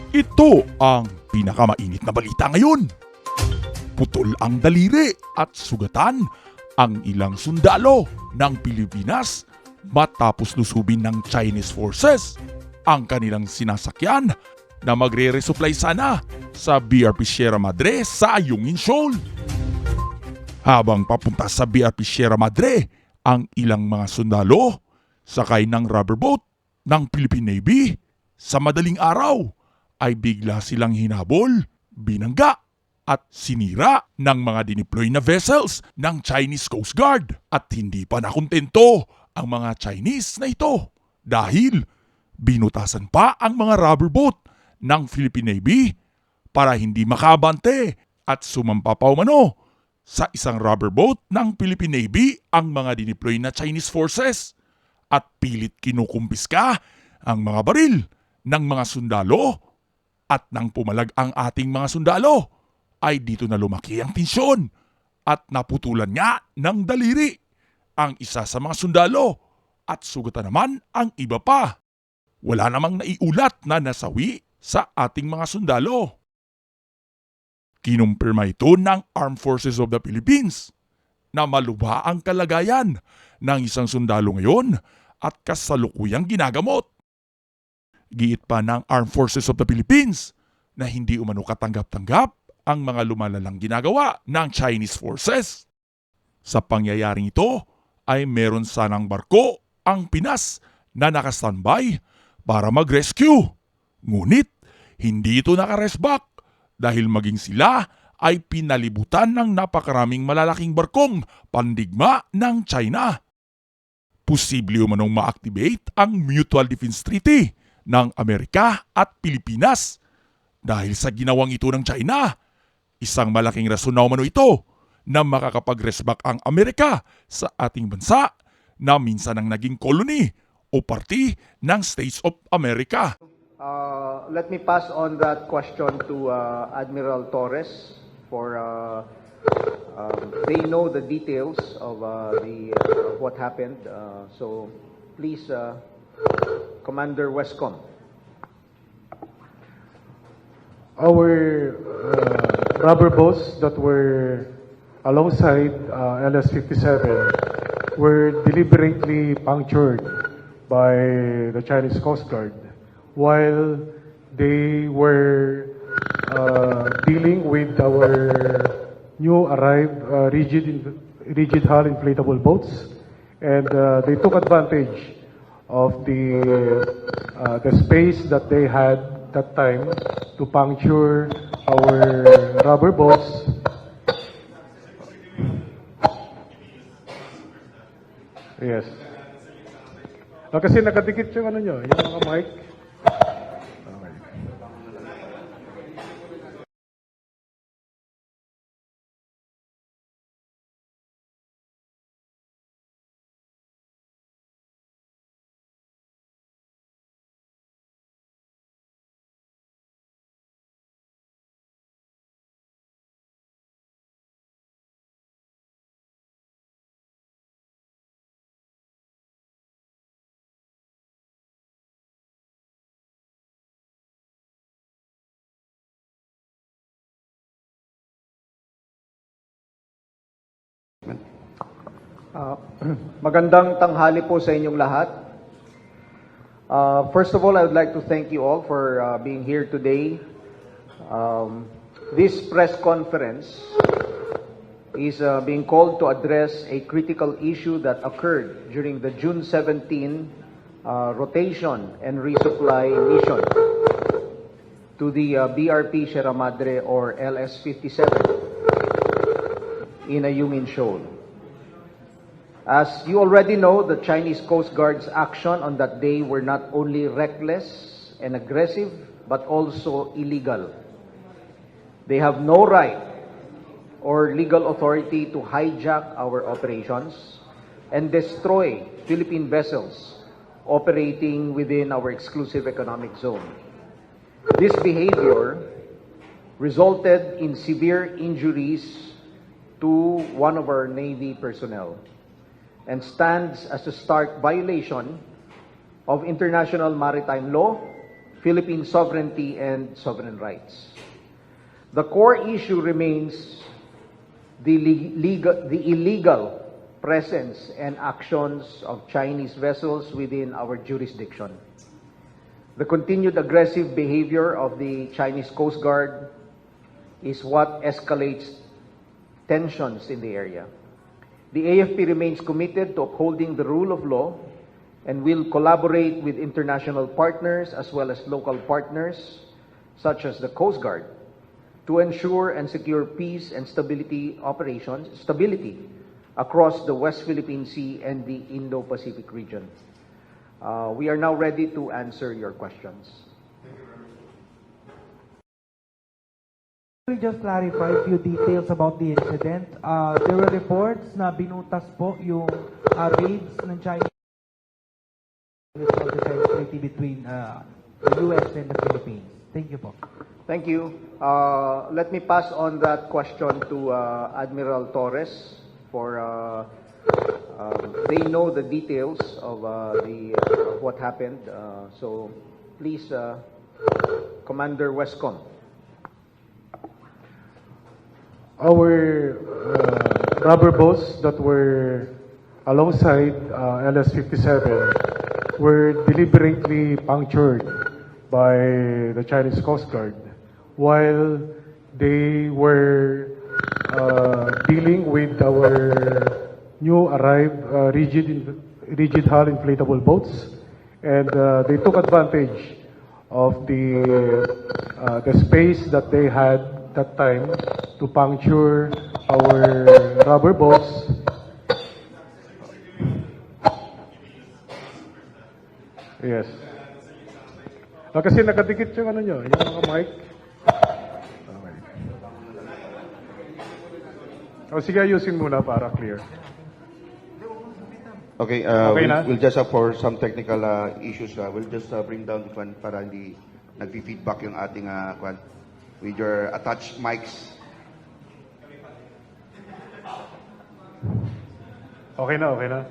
Ito ang pinakamainit na balita ngayon. Putol ang daliri at sugatan ang ilang sundalo ng Pilipinas matapos lusubin ng Chinese forces ang kanilang sinasakyan na magre-resupply sana sa BRP Sierra Madre sa Ayungin Shoal. Habang papunta sa BRP Sierra Madre, ang ilang mga sundalo sakay ng rubber boat ng Philippine Navy sa madaling araw ay bigla silang hinabol, binangga at sinira ng mga dineploy na vessels ng Chinese Coast Guard. At hindi pa nakontento ang mga Chinese na ito dahil binutasan pa ang mga rubber boat ng Philippine Navy para hindi makabante at sumampapaw mano sa isang rubber boat ng Philippine Navy ang mga dineploy na Chinese forces at pilit kinukumpiska ang mga baril ng mga sundalo. At nang pumalag ang ating mga sundalo, ay dito na lumaki ang tensyon at naputulan nga ng daliri ang isa sa mga sundalo at sugatan naman ang iba pa. Wala namang naiulat na nasawi sa ating mga sundalo. Kinumpirma ito ng Armed Forces of the Philippines na malubha ang kalagayan ng isang sundalo ngayon at kasalukuyang ginagamot. Giit pa ng Armed Forces of the Philippines na hindi umano katanggap-tanggap ang mga lumalalang ginagawa ng Chinese forces. Sa pangyayaring ito ay meron sanang barko ang Pinas na nakastandby para mag-rescue. Ngunit hindi ito nakaresback dahil maging sila ay pinalibutan ng napakaraming malalaking barkong pandigma ng China. Posible umanong ma-activate ang Mutual Defense Treaty ng Amerika at Pilipinas. Dahil sa ginawang ito ng China, isang malaking rason na umano ito na makakapag-resback ang Amerika sa ating bansa na minsan ang naging colony o party ng States of America. Let me pass on that question to Admiral Torres for they know the details of what happened. So please, Commander Westcom. Our rubber boats that were alongside LS-57 were deliberately punctured by the Chinese Coast Guard while they were dealing with our new arrived rigid hull inflatable boats, and they took advantage of the space that they had that time to puncture our rubber boats. Yes. Kasi nakadikit yung ano nyo, yung mga mic. Okay. Magandang tanghali po sa inyong lahat. First of all, I would like to thank you all for being here today. This press conference is being called to address a critical issue that occurred during the June 17 rotation and resupply mission to the BRP Sierra Madre or LS-57 in Ayungin Shoal. As you already know, the Chinese Coast Guard's action on that day were not only reckless and aggressive, but also illegal. They have no right or legal authority to hijack our operations and destroy Philippine vessels operating within our exclusive economic zone. This behavior resulted in severe injuries to one of our Navy personnel and stands as a stark violation of international maritime law Philippine sovereignty and sovereign rights. The core issue remains the illegal presence and actions of Chinese vessels within our jurisdiction. The continued aggressive behavior of the Chinese Coast Guard is what escalates tensions in the area. The AFP remains committed to upholding the rule of law and will collaborate with international partners as well as local partners, such as the Coast Guard, to ensure and secure peace and stability across the West Philippine Sea and the Indo-Pacific region. We are now ready to answer your questions. Will just clarify a few details about the incident. There were reports na binutas po yung raids ng Chinese defense treaty between the US and the Philippines. Thank you po. Thank you. Let me pass on that question to Admiral Torres for they know the details of what happened. So please, Commander Westcom. Our rubber boats that were alongside LS-57 were deliberately punctured by the Chinese Coast Guard while they were dealing with our new arrived rigid hull inflatable boats, and they took advantage of the space that they had that time to puncture our rubber boats. Yes. Kasi nakadikit yung ano nyo, yung mga mic. Okay. Sige, ayusin muna para clear. Okay, Okay na? we'll just for some technical issues, we'll just bring down the one para hindi nag-feedback yung ating kwan with your attached mics. Okay na, okay na.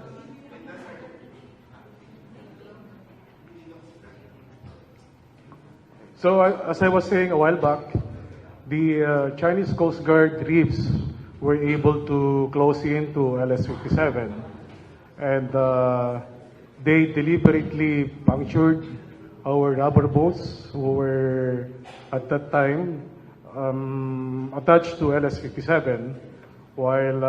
So, as I was saying a while back, the Chinese Coast Guard reefs were able to close in to LS-57, and they deliberately punctured our rubber boats who were at that time attached to LS-57 while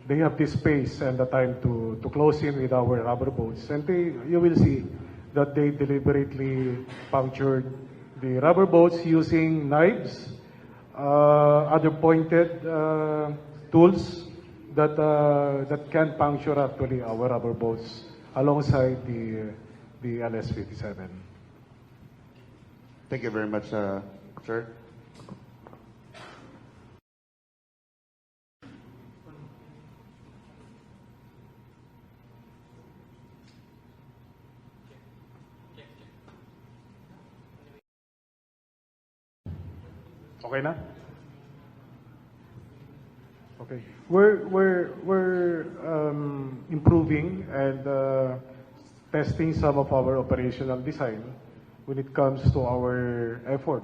they have this space and the time to close in with our rubber boats. And you will see that they deliberately punctured the rubber boats using knives, other pointed tools that can puncture actually our rubber boats alongside the LS-57. Thank you very much, sir. Okay na? Okay. We're improving and testing some of our operational design when it comes to our effort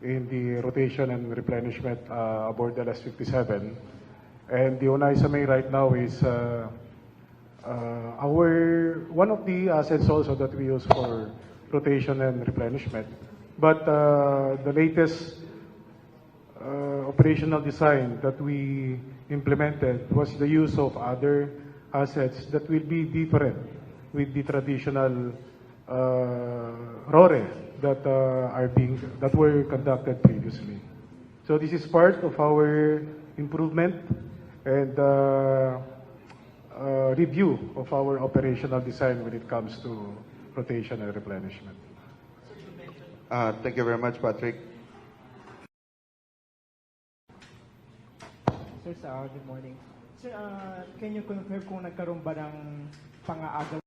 in the rotation and replenishment aboard the LS-57. And the Onay Samay right now is one of the assets also that we use for rotation and replenishment. But the latest operational design that we implemented was the use of other assets that will be different with the traditional RORE that were conducted previously. So this is part of our improvement and review of our operational design when it comes to rotation and replenishment. Thank you very much, Patrick. Sir, good morning. Sir, can you confirm kung nagkaroon ba ng pang-aagaw